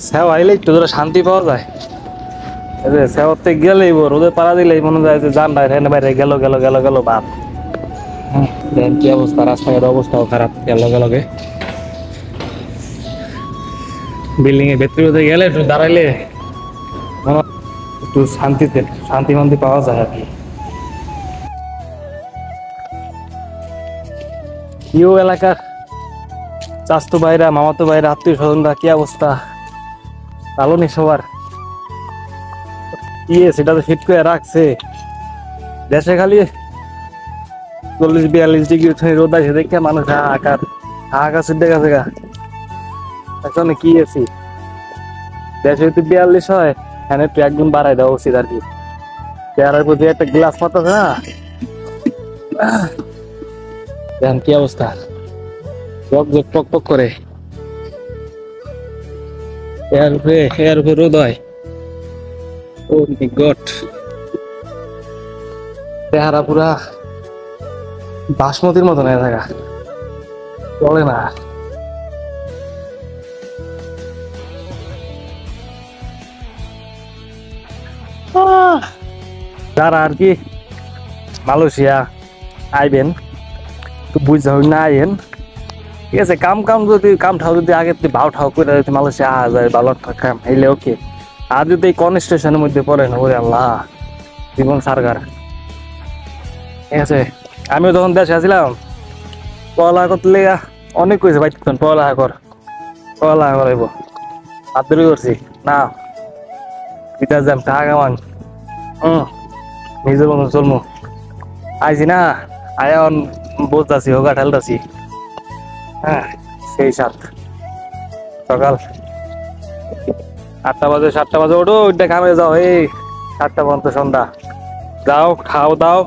স্যাও আইলে একটু ধরে শান্তি পাওয়া যায়। স্যাওতে গেলেই রোদে পাড়া দিলেই মনে যায় যে যান বাইরে বাইরে গেল গেল গেল গেল বাপ। দেখেন কি অবস্থা, রাস্তাঘাটের অবস্থাও খারাপ গেল গেল গে। বিল্ডিং এর ভেতরে গেলে একটু দাঁড়াইলে একটু শান্তি মান্তি পাওয়া যায় আর কি। ইউ এলাকার চাস্তু ভাইরা, মামাতো ভাইরা, আত্মীয় স্বজনরা কি অবস্থা? ভালো নি সবার? সেটা তো ফিট করে রাখছে। দেশে খালি 40-42 ডিগ্রি রোদ আছে দেখে মানুষ হাহাকার ছুটে গেছে গা। এখন কি এসি দেশে যদি 42 হয় এখানে একটু একদম বাড়াই দেওয়া উচিত আর কি। চেহারার প্রতি একটা গ্লাস মারতেছে না, দেখেন কি অবস্থা, টক টক করে। এর উপরে রোদ হয়। ও মাই গড, চেহারা পুরা বাসমতির মতন হয়ে থাকা, চলে না। যারা আর কি মালয়েশিয়া আইবেন তো বুঝতে হবে না আইন, ঠিক আছে। কাম ঠাও যদি আগে ভাও ঠাও করে মালয়েশিয়া আসা যায় ভালো কাম হইলে ওকে। আর যদি এই কনস্টেশনের মধ্যে পড়েন, ওরে আল্লাহ জীবন সারগার। ঠিক আছে, আমিও যখন দেশে আসছিলাম পড়ালেখা করতে লেগা অনেক কইছে ভাই পড়ালেখা করাইব, আদরি করছি না বিদেশ যাম টাকা কামান, নিজের মতন চলমু। আইছি না আয়ান বলতাছি হোগা ঠেলতাছি। হ্যাঁ, সেই সকাল 8টা বাজে 7টা বাজে ওঠো, ওইটা কামে যাও, এই 7টা পর্যন্ত সন্ধ্যা যাও, খাও দাও,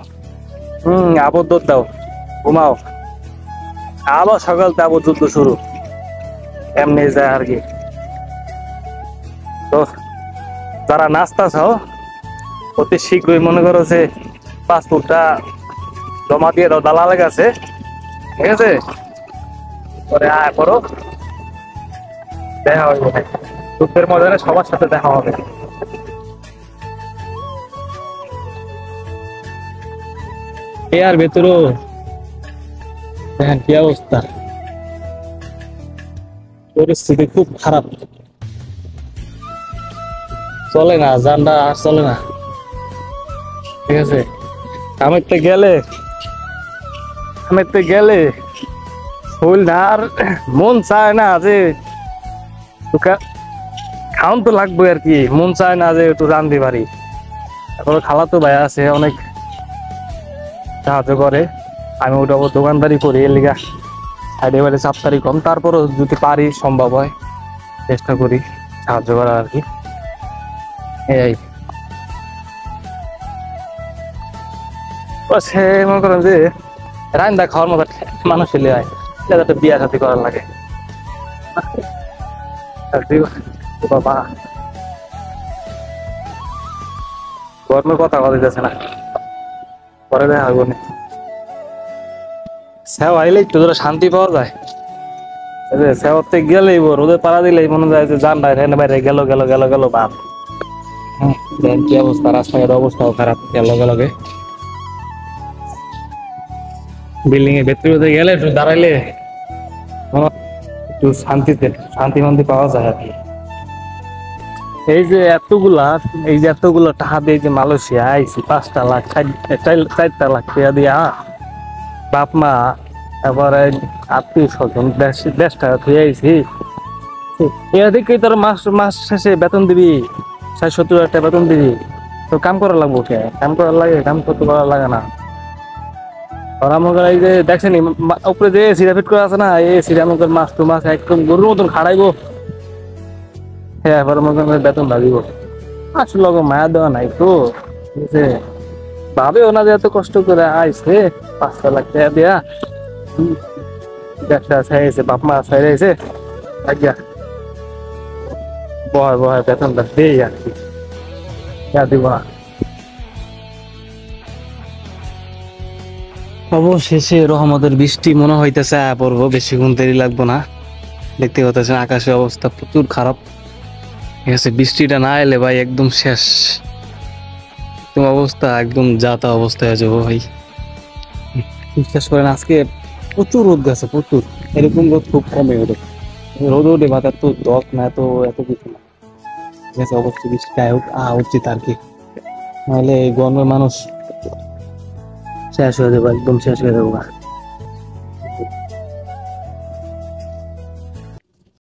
আবদ্ধ দাও, ঘুমাও, আবার সকালতে আবার যুদ্ধ শুরু। এমনি যায় আর কি। তো যারা নাস্তা চাও অতি শীঘ্রই মনে করো যে পাসপোর্টটা জমা দিয়ে দাও দালালের কাছে, ঠিক আছে। পরে করো, দেখা হবে যুদ্ধের ময়দানে সবার সাথে দেখা হবে। এর ভেতরও দেখেন কি অবস্থা, পরিস্থিতি খুব খারাপ, চলে না, যানটা আর চলে না, ঠিক আছে। কামেরতে গেলে শরীর আর মন চায় না যে খাওন তো লাগবে আর কি, মন চায় না যে একটু রান্ধতে পারি। এখন খালা তো ভাই আছে, অনেক সাহায্য করে। আমি ওটা দোকানদারি করি, এর লিগা সাইডে বাইরে চাপতারি কম, তারপরও যদি পারি সম্ভব হয় চেষ্টা করি সাহায্য করার আর কি। এই সে মনে করেন যে রান্না খাওয়ার মতো মানুষ এলে হয়, যাতে বিয়া সাথে করার লাগে। বাবা গরমের কথা দিতেছে না, পরে দেখা হইব না। স্যাও আইলে একটু ধরে শান্তি পাওয়া যায়। স্যাওতে গেলেই রোদে পাড়া দিলেই মনে যায় যে যান বাইরে বাইরে গেল গেল গেল গেল বাপ। দেখেন কি অবস্থা, রাস্তাঘাটের অবস্থাও খারাপ গেল গেল গে। বিল্ডিং এর ভেতরে গেলে একটু দাঁড়াইলে একটু শান্তি মান্তি পাওয়া যায় আর কি। এই যে এতগুলা টাকা দিয়ে যে মালয়েশিয়া আইছি, 5টা লাখ 4টা লাখ টাকা দিয়া বাপ মা তারপরে আত্মীয় স্বজন দেশটা ধুয়ে আইছি। এদিকে তোর মাস শেষে বেতন দিবি 60-70 টাকা বেতন দিবি, তো কাম করা লাগবো কে? কাম করা লাগে, কাম করতে করা লাগে না। এই যে দেখছেন উপরে যে সিরা ফিট করে আছে না, এই সিরা মতো মাস টু মাস একদম গরুর মতন খাড়াইবো, হ্যাঁ এবার বেতন ভাবিব। আসলে মায়া দেওয়া নাই তো, ঠিক আছে। ভাবেও না যে এত কষ্ট করে আইছে 5টা লাখ টাকা দিয়া ব্যবসা ছাইছে, বাপ মা ছাইছে, বয় বেতনটা দেই আর কি, দিব না। অবশেষে রহমতের বৃষ্টি মনে হইতেছে পড়বো, বেশিক্ষণ দেরি লাগবো না। দেখতে পাচ্ছেন আকাশের অবস্থা প্রচুর খারাপ, ঠিক আছে, বৃষ্টিটা না এলে ভাই একদম শেষ, একদম অবস্থা একদম যাতা অবস্থা হয়ে যাবো ভাই। বিশ্বাস করেন আজকে প্রচুর রোদ গেছে, প্রচুর, এরকম রোদ খুব কমে ওঠে, রোদ ওঠে বা এত দক না, এত এত কিছু না। ঠিক আছে, অবশ্যই বৃষ্টি উচিত আর কি, নাহলে এই গরমে মানুষ শেষ হয়ে যাবে, একদম শেষ হয়ে যাবো।